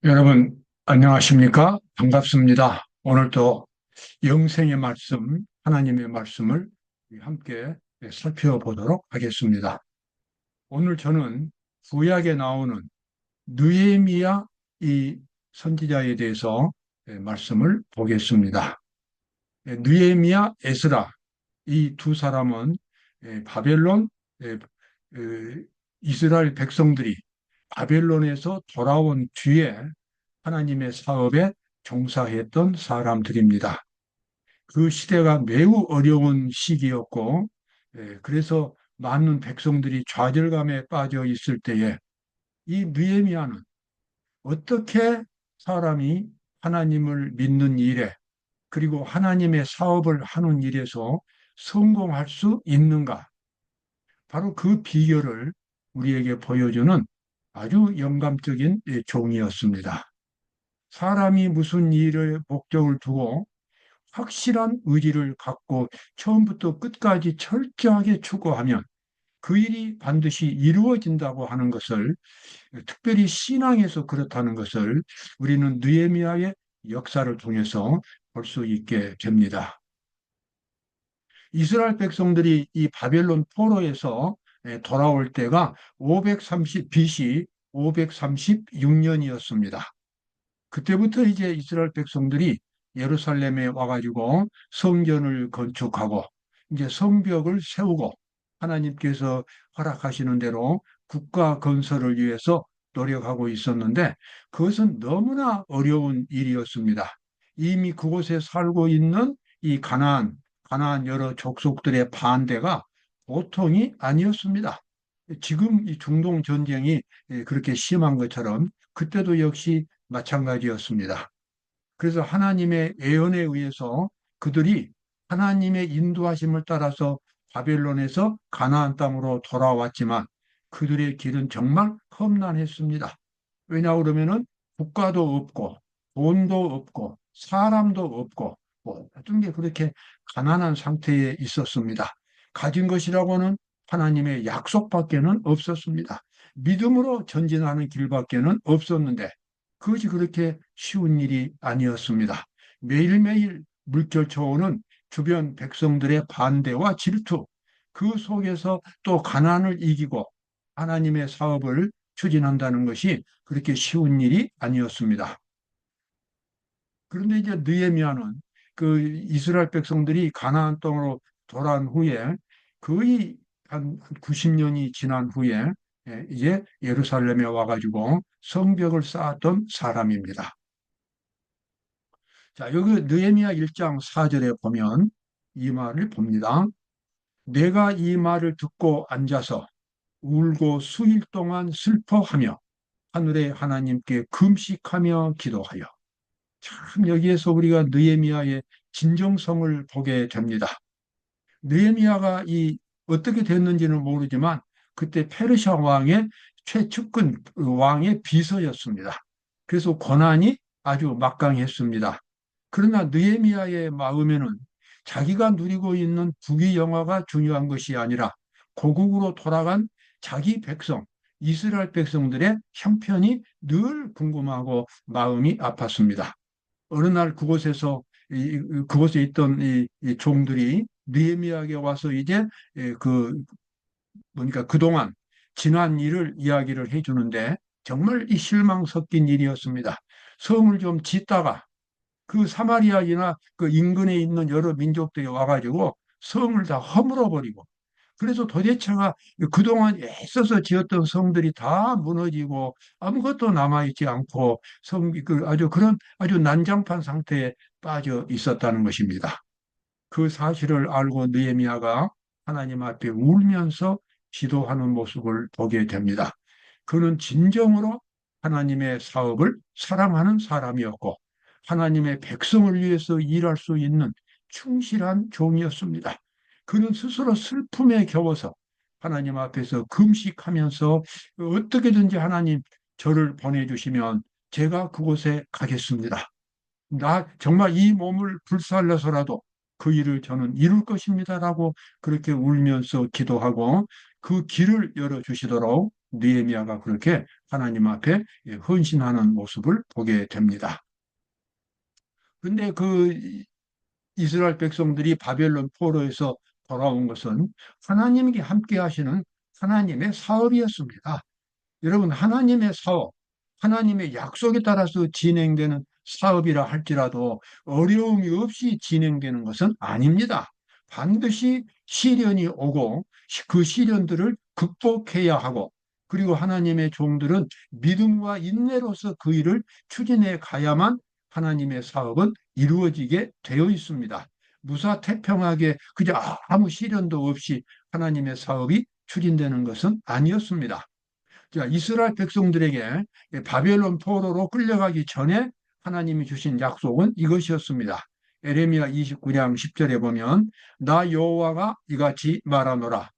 여러분, 안녕하십니까? 반갑습니다. 오늘도 영생의 말씀, 하나님의 말씀을 함께 살펴보도록 하겠습니다. 오늘 저는 구약에 나오는 느헤미야 이 선지자에 대해서 말씀을 보겠습니다. 느헤미야, 에스라 이 두 사람은 바벨론 이스라엘 백성들이 바벨론에서 돌아온 뒤에 하나님의 사업에 종사했던 사람들입니다. 그 시대가 매우 어려운 시기였고, 그래서 많은 백성들이 좌절감에 빠져 있을 때에 이 느헤미야는 어떻게 사람이 하나님을 믿는 일에 그리고 하나님의 사업을 하는 일에서 성공할 수 있는가? 바로 그 비결을 우리에게 보여주는 아주 영감적인 종이었습니다. 사람이 무슨 일을 목적을 두고 확실한 의지를 갖고 처음부터 끝까지 철저하게 추구하면 그 일이 반드시 이루어진다고 하는 것을, 특별히 신앙에서 그렇다는 것을 우리는 느헤미야의 역사를 통해서 볼 수 있게 됩니다. 이스라엘 백성들이 이 바벨론 포로에서 돌아올 때가 530 BC 536년이었습니다. 그때부터 이제 이스라엘 백성들이 예루살렘에 와가지고 성전을 건축하고 이제 성벽을 세우고 하나님께서 허락하시는 대로 국가 건설을 위해서 노력하고 있었는데 그것은 너무나 어려운 일이었습니다. 이미 그곳에 살고 있는 이 가나안 여러 족속들의 반대가 보통이 아니었습니다. 지금 이 중동 전쟁이 그렇게 심한 것처럼 그때도 역시 마찬가지였습니다. 그래서 하나님의 예언에 의해서 그들이 하나님의 인도하심을 따라서 바벨론에서 가나안 땅으로 돌아왔지만 그들의 길은 정말 험난했습니다. 왜냐 그러면은 국가도 없고 돈도 없고 사람도 없고 모든 게 그렇게 가난한 상태에 있었습니다. 가진 것이라고는 하나님의 약속밖에는 없었습니다. 믿음으로 전진하는 길밖에는 없었는데 그것이 그렇게 쉬운 일이 아니었습니다. 매일매일 물결쳐오는 주변 백성들의 반대와 질투, 그 속에서 또 가난을 이기고 하나님의 사업을 추진한다는 것이 그렇게 쉬운 일이 아니었습니다. 그런데 이제 느헤미야는 그 이스라엘 백성들이 가나안 땅으로 돌아온 후에 거의 한 90년이 지난 후에 이제 예루살렘에 와가지고 성벽을 쌓았던 사람입니다. 자, 여기 느헤미야 1장 4절에 보면 이 말을 봅니다. 내가 이 말을 듣고 앉아서 울고 수일 동안 슬퍼하며 하늘의 하나님께 금식하며 기도하여. 참 여기에서 우리가 느헤미야의 진정성을 보게 됩니다. 느헤미야가 이 어떻게 됐는지는 모르지만 그때 페르시아 왕의 최측근 왕의 비서였습니다. 그래서 권한이 아주 막강했습니다. 그러나 느헤미야의 마음에는 자기가 누리고 있는 부귀영화가 중요한 것이 아니라 고국으로 돌아간 자기 백성, 이스라엘 백성들의 형편이 늘 궁금하고 마음이 아팠습니다. 어느 날 그곳에 있던 이 종들이 느헤미야에게 와서 이제 그 보니까 그동안 지난 일을 이야기를 해주는데 정말 이 실망 섞인 일이었습니다. 성을 좀 짓다가 그 사마리아이나 그 인근에 있는 여러 민족들이 와가지고 성을 다 허물어 버리고 그래서 도대체가 그동안 애써서 지었던 성들이 다 무너지고 아무것도 남아있지 않고 그런 아주 난장판 상태에 빠져 있었다는 것입니다. 그 사실을 알고 느헤미야가 하나님 앞에 울면서 기도하는 모습을 보게 됩니다. 그는 진정으로 하나님의 사업을 사랑하는 사람이었고 하나님의 백성을 위해서 일할 수 있는 충실한 종이었습니다. 그는 스스로 슬픔에 겨워서 하나님 앞에서 금식하면서 어떻게든지 하나님 저를 보내주시면 제가 그곳에 가겠습니다. 나 정말 이 몸을 불살라서라도 그 일을 저는 이룰 것입니다라고 그렇게 울면서 기도하고 그 길을 열어주시도록 느헤미야가 그렇게 하나님 앞에 헌신하는 모습을 보게 됩니다. 근데 그 이스라엘 백성들이 바벨론 포로에서 돌아온 것은 하나님께 함께 하시는 하나님의 사업이었습니다. 여러분, 하나님의 사업, 하나님의 약속에 따라서 진행되는 사업이라 할지라도 어려움이 없이 진행되는 것은 아닙니다. 반드시 시련이 오고 그 시련들을 극복해야 하고, 그리고 하나님의 종들은 믿음과 인내로서 그 일을 추진해 가야만 하나님의 사업은 이루어지게 되어 있습니다. 무사태평하게 그저 아무 시련도 없이 하나님의 사업이 추진되는 것은 아니었습니다. 자, 이스라엘 백성들에게 바벨론 포로로 끌려가기 전에 하나님이 주신 약속은 이것이었습니다. 에레미야 29장 10절에 보면 나 여호와가 이같이 말하노라.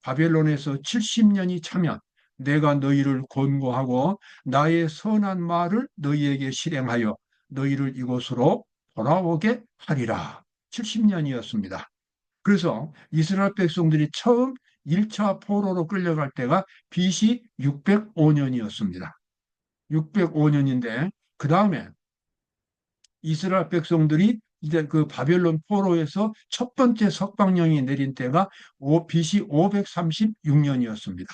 바벨론에서 70년이 차면 내가 너희를 권고하고 나의 선한 말을 너희에게 실행하여 너희를 이곳으로 돌아오게 하리라. 70년이었습니다. 그래서 이스라엘 백성들이 처음 1차 포로로 끌려갈 때가 BC 605년이었습니다. 605년인데 그 다음에 이스라엘 백성들이 이제 그 바벨론 포로에서 첫 번째 석방령이 내린 때가 BC 536년이었습니다.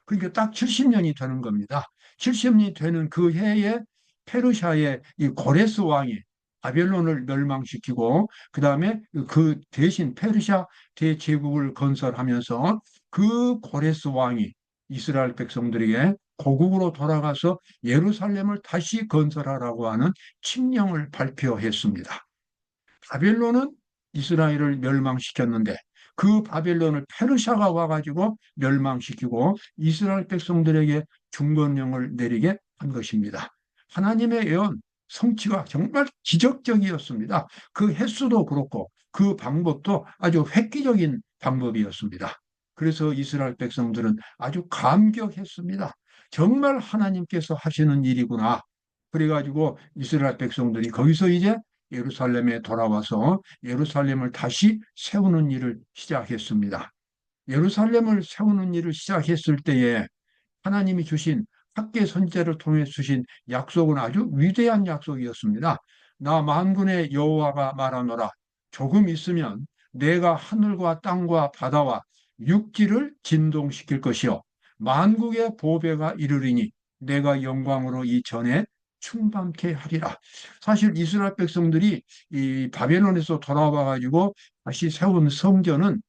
그러니까 딱 70년이 되는 겁니다. 70년이 되는 그 해에 페르시아의 이 고레스 왕이 바벨론을 멸망시키고 그 다음에 그 대신 페르시아 대제국을 건설하면서 그 고레스 왕이 이스라엘 백성들에게 고국으로 돌아가서 예루살렘을 다시 건설하라고 하는 칙령을 발표했습니다. 바벨론은 이스라엘을 멸망시켰는데 그 바벨론을 페르시아가 와가지고 멸망시키고 이스라엘 백성들에게 중건령을 내리게 한 것입니다. 하나님의 예언 성취가 정말 기적적이었습니다. 그 횟수도 그렇고 그 방법도 아주 획기적인 방법이었습니다. 그래서 이스라엘 백성들은 아주 감격했습니다. 정말 하나님께서 하시는 일이구나. 그래가지고 이스라엘 백성들이 거기서 이제 예루살렘에 돌아와서 예루살렘을 다시 세우는 일을 시작했습니다. 예루살렘을 세우는 일을 시작했을 때에 하나님이 주신 학계 선지자를 통해 주신 약속은 아주 위대한 약속이었습니다. 나 만군의 여호와가 말하노라. 조금 있으면 내가 하늘과 땅과 바다와 육지를 진동시킬 것이요 만국의 보배가 이르리니 내가 영광으로 이 전에 충만케 하리라. 사실 이스라엘 백성들이 이 바벨론에서 돌아와 가지고 다시 세운 성전은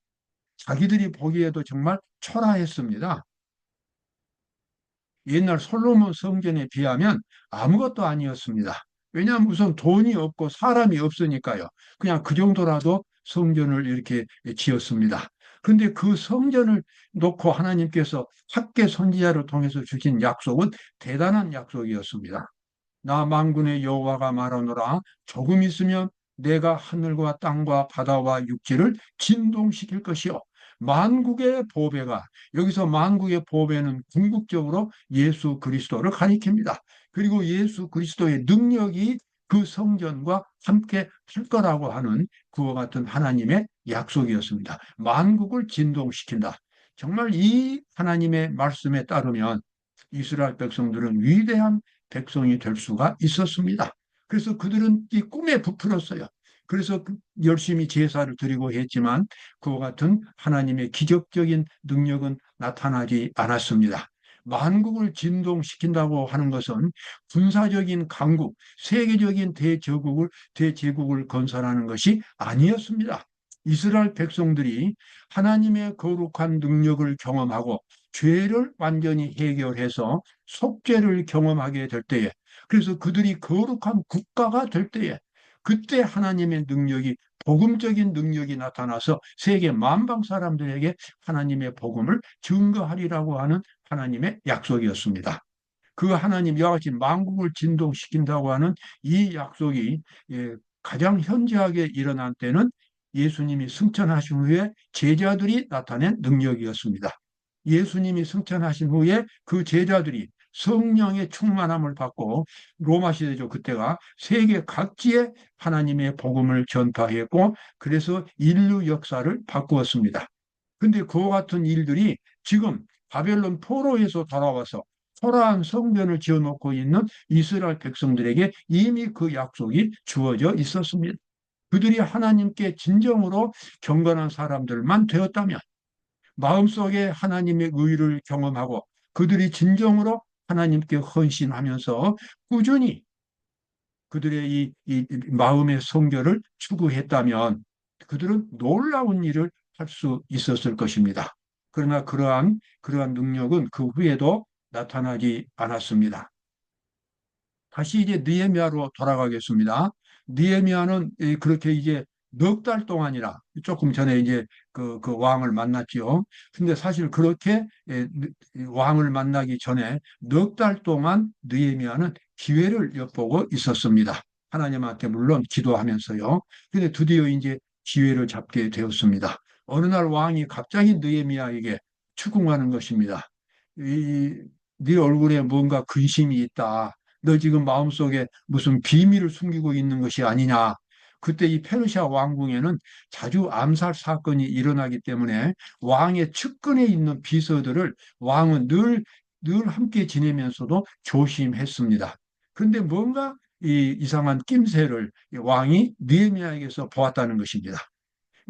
자기들이 보기에도 정말 초라했습니다. 옛날 솔로몬 성전에 비하면 아무것도 아니었습니다. 왜냐하면 우선 돈이 없고 사람이 없으니까요. 그냥 그 정도라도 성전을 이렇게 지었습니다. 그런데 그 성전을 놓고 하나님께서 학계 선지자를 통해서 주신 약속은 대단한 약속이었습니다. 나 만군의 여호와가 말하노라. 조금 있으면 내가 하늘과 땅과 바다와 육지를 진동시킬 것이요 만국의 보배가, 여기서 만국의 보배는 궁극적으로 예수 그리스도를 가리킵니다. 그리고 예수 그리스도의 능력이 그 성전과 함께 할 거라고 하는 그와 같은 하나님의 약속이었습니다. 만국을 진동시킨다. 정말 이 하나님의 말씀에 따르면 이스라엘 백성들은 위대한 백성이 될 수가 있었습니다. 그래서 그들은 이 꿈에 부풀었어요. 그래서 열심히 제사를 드리고 했지만 그와 같은 하나님의 기적적인 능력은 나타나지 않았습니다. 만국을 진동시킨다고 하는 것은 군사적인 강국, 세계적인 대제국을 건설하는 것이 아니었습니다. 이스라엘 백성들이 하나님의 거룩한 능력을 경험하고 죄를 완전히 해결해서 속죄를 경험하게 될 때에, 그래서 그들이 거룩한 국가가 될 때에 그때 하나님의 능력이, 복음적인 능력이 나타나서 세계 만방 사람들에게 하나님의 복음을 증거하리라고 하는 하나님의 약속이었습니다. 그 하나님 이와 같이 만국을 진동시킨다고 하는 이 약속이 가장 현저하게 일어난 때는 예수님이 승천하신 후에 제자들이 나타낸 능력이었습니다. 예수님이 승천하신 후에 그 제자들이 성령의 충만함을 받고 로마 시대죠. 그때가 세계 각지에 하나님의 복음을 전파했고 그래서 인류 역사를 바꾸었습니다. 근데 그와 같은 일들이 지금 바벨론 포로에서 돌아와서 초라한 성전을 지어놓고 있는 이스라엘 백성들에게 이미 그 약속이 주어져 있었습니다. 그들이 하나님께 진정으로 경건한 사람들만 되었다면, 마음속에 하나님의 의를 경험하고 그들이 진정으로 하나님께 헌신하면서 꾸준히 그들의 이 마음의 성결을 추구했다면 그들은 놀라운 일을 할 수 있었을 것입니다. 그러나 그러한 능력은 그 후에도 나타나지 않았습니다. 다시 이제 느헤미야로 돌아가겠습니다. 느헤미야는 그렇게 이제 넉 달 동안이나 조금 전에 이제 그 왕을 만났지요. 근데 사실 그렇게 왕을 만나기 전에 넉 달 동안 느헤미야는 기회를 엿보고 있었습니다. 하나님한테 물론 기도하면서요. 근데 드디어 이제 기회를 잡게 되었습니다. 어느 날 왕이 갑자기 느헤미야에게 추궁하는 것입니다. 네 얼굴에 뭔가 근심이 있다. 너 지금 마음속에 무슨 비밀을 숨기고 있는 것이 아니냐. 그때 이 페르시아 왕궁에는 자주 암살 사건이 일어나기 때문에 왕의 측근에 있는 비서들을 왕은 늘 함께 지내면서도 조심했습니다. 그런데 뭔가 이 이상한 낌새를 왕이 느헤미야에게서 보았다는 것입니다.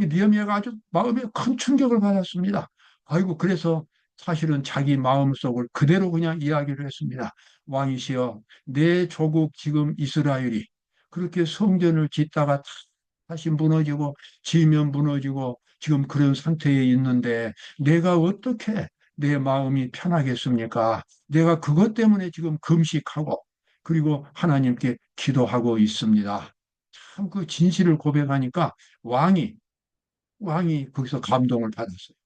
이 느헤미야가 아주 마음에 큰 충격을 받았습니다. 아이고, 그래서 사실은 자기 마음속을 그대로 그냥 이야기를 했습니다. 왕이시여, 내 조국 지금 이스라엘이 그렇게 성전을 짓다가 다시 무너지고 지면 무너지고 지금 그런 상태에 있는데 내가 어떻게 내 마음이 편하겠습니까? 내가 그것 때문에 지금 금식하고 그리고 하나님께 기도하고 있습니다. 참 그 진실을 고백하니까 왕이 거기서 감동을 받았어요.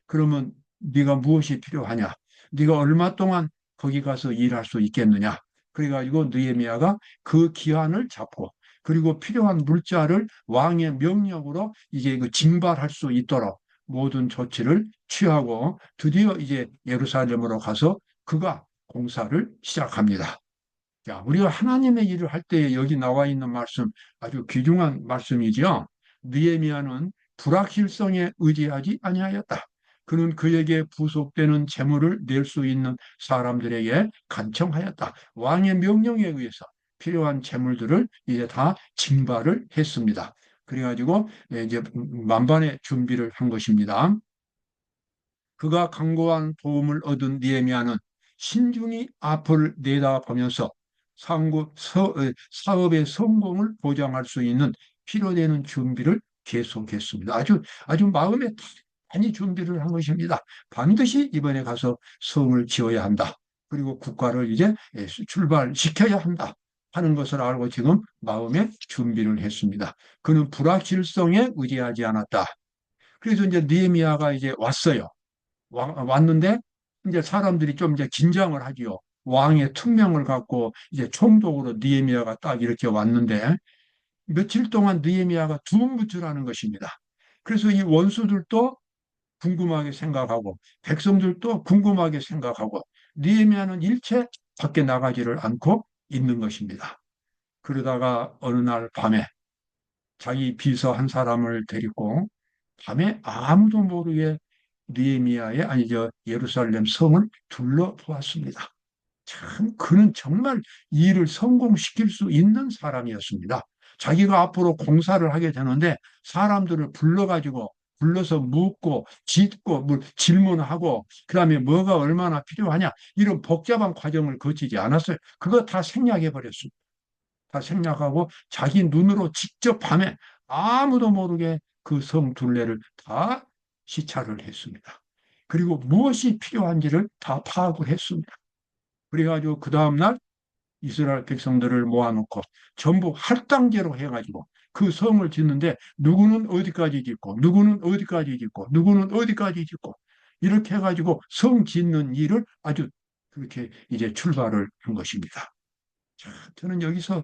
그러면 네가 무엇이 필요하냐? 네가 얼마 동안 거기 가서 일할 수 있겠느냐? 그래가지고 느헤미야가 그 기한을 잡고 그리고 필요한 물자를 왕의 명령으로 이제 그 징발할 수 있도록 모든 조치를 취하고 드디어 이제 예루살렘으로 가서 그가 공사를 시작합니다. 자, 우리가 하나님의 일을 할 때 여기 나와 있는 말씀 아주 귀중한 말씀이지요. 느헤미야는 불확실성에 의지하지 아니하였다. 그는 그에게 부속되는 재물을 낼 수 있는 사람들에게 간청하였다. 왕의 명령에 의해서 필요한 재물들을 이제 다 징발을 했습니다. 그래가지고 이제 만반의 준비를 한 것입니다. 그가 강고한 도움을 얻은 느헤미야는 신중히 앞을 내다보면서 사업의 성공을 보장할 수 있는 필요되는 준비를 계속했습니다. 아주 마음에 많이 준비를 한 것입니다. 반드시 이번에 가서 성을 지어야 한다. 그리고 국가를 이제 출발시켜야 한다. 하는 것을 알고 지금 마음에 준비를 했습니다. 그는 불확실성에 의지하지 않았다. 그래서 이제 느헤미야가 이제 왔어요. 왔는데 이제 사람들이 좀 이제 긴장을 하지요. 왕의 특명을 갖고 이제 총독으로 느헤미야가 딱 이렇게 왔는데 며칠 동안 느헤미야가 두문부출하는 것입니다. 그래서 이 원수들도 궁금하게 생각하고 백성들도 궁금하게 생각하고 느헤미야는 일체 밖에 나가지를 않고 있는 것입니다. 그러다가 어느 날 밤에 자기 비서 한 사람을 데리고 밤에 아무도 모르게 느헤미야의 아니죠 예루살렘 성을 둘러보았습니다. 참 그는 정말 이 일을 성공시킬 수 있는 사람이었습니다. 자기가 앞으로 공사를 하게 되는데 사람들을 불러서 묻고 짓고 질문하고 그다음에 뭐가 얼마나 필요하냐 이런 복잡한 과정을 거치지 않았어요. 그거 다 생략해 버렸습니다. 다 생략하고 자기 눈으로 직접 밤에 아무도 모르게 그 성 둘레를 다 시찰을 했습니다. 그리고 무엇이 필요한지를 다 파악을 했습니다. 그래가지고 그 다음날 이스라엘 백성들을 모아놓고 전부 할당제로 해가지고 그 성을 짓는데 누구는 어디까지 짓고 누구는 어디까지 짓고 누구는 어디까지 짓고 이렇게 해가지고 성 짓는 일을 아주 그렇게 이제 출발을 한 것입니다. 자, 저는 여기서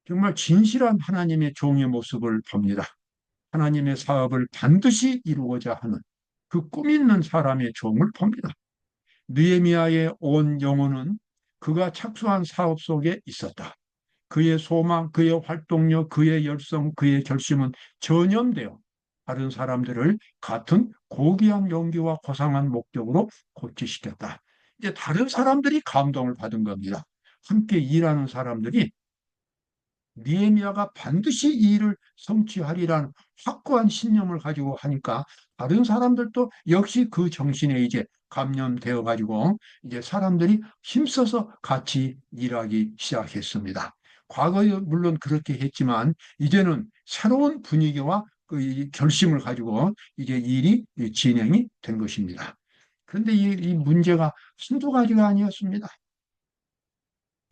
정말 진실한 하나님의 종의 모습을 봅니다. 하나님의 사업을 반드시 이루고자 하는 그 꿈 있는 사람의 종을 봅니다. 느헤미야의 온 영혼은 그가 착수한 사업 속에 있었다. 그의 소망, 그의 활동력, 그의 열성, 그의 결심은 전염되어 다른 사람들을 같은 고귀한 용기와 고상한 목적으로 고치시켰다. 이제 다른 사람들이 감동을 받은 겁니다. 함께 일하는 사람들이 느헤미야가 반드시 이 일을 성취하리라는 확고한 신념을 가지고 하니까 다른 사람들도 역시 그 정신에 이제 감염되어 가지고 이제 사람들이 힘써서 같이 일하기 시작했습니다. 과거에 물론 그렇게 했지만 이제는 새로운 분위기와 그 결심을 가지고 이제 일이 진행이 된 것입니다. 그런데 이 문제가 한두 가지가 아니었습니다.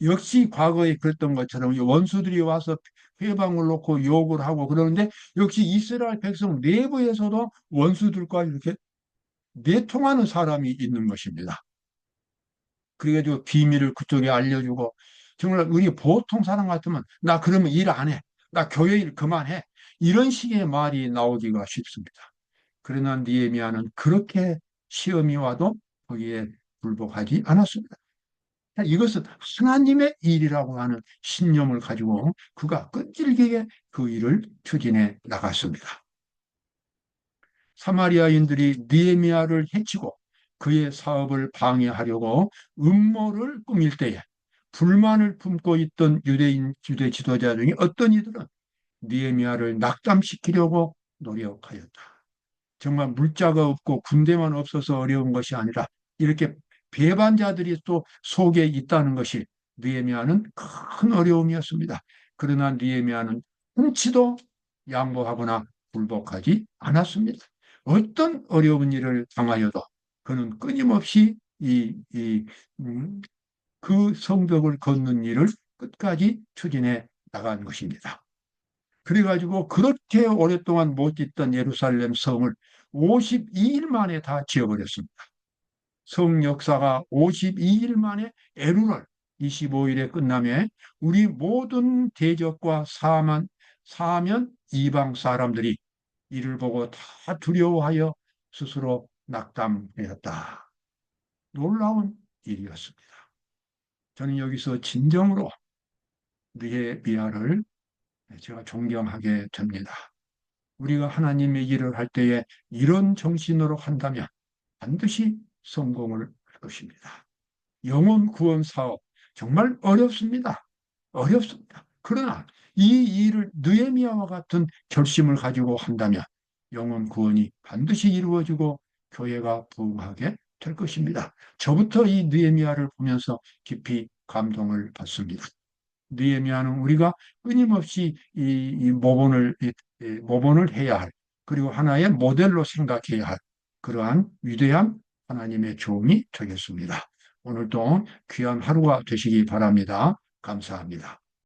역시 과거에 그랬던 것처럼 원수들이 와서 회방을 놓고 욕을 하고 그러는데 역시 이스라엘 백성 내부에서도 원수들과 이렇게 내통하는 사람이 있는 것입니다. 그래가지고 비밀을 그쪽에 알려주고 정말 우리 보통 사람 같으면 나 그러면 일 안 해. 나 교회 일 그만해. 이런 식의 말이 나오기가 쉽습니다. 그러나 느헤미야는 그렇게 시험이 와도 거기에 굴복하지 않았습니다. 이것은 하나님의 일이라고 하는 신념을 가지고 그가 끈질기게 그 일을 추진해 나갔습니다. 사마리아인들이 느헤미야를 해치고 그의 사업을 방해하려고 음모를 꾸밀 때에 불만을 품고 있던 유대 지도자 중에 어떤 이들은 느헤미야를 낙담시키려고 노력하였다. 정말 물자가 없고 군대만 없어서 어려운 것이 아니라 이렇게 배반자들이 또 속에 있다는 것이 느헤미야는 큰 어려움이었습니다. 그러나 느헤미야는 한치도 양보하거나 굴복하지 않았습니다. 어떤 어려운 일을 당하여도 그는 끊임없이 그 성벽을 걷는 일을 끝까지 추진해 나간 것입니다. 그래가지고 그렇게 오랫동안 못 짓던 예루살렘 성을 52일 만에 다 지어버렸습니다. 성 역사가 52일 만에 에루럴 25일에 끝나며 우리 모든 대적과 사면 이방 사람들이 이를 보고 다 두려워하여 스스로 낙담하였다. 놀라운 일이었습니다. 저는 여기서 진정으로 느헤미야를 제가 존경하게 됩니다. 우리가 하나님의 일을 할 때에 이런 정신으로 한다면 반드시 성공을 할 것입니다. 영혼 구원 사업 정말 어렵습니다. 어렵습니다. 그러나 이 일을 느헤미야와 같은 결심을 가지고 한다면 영혼 구원이 반드시 이루어지고 교회가 부흥하게 될 것입니다. 저부터 이 느헤미야를 보면서 깊이 감동을 받습니다. 느헤미야는 우리가 끊임없이 모본을 해야 할 그리고 하나의 모델로 생각해야 할 그러한 위대한 하나님의 종이 되겠습니다. 오늘도 귀한 하루가 되시기 바랍니다. 감사합니다.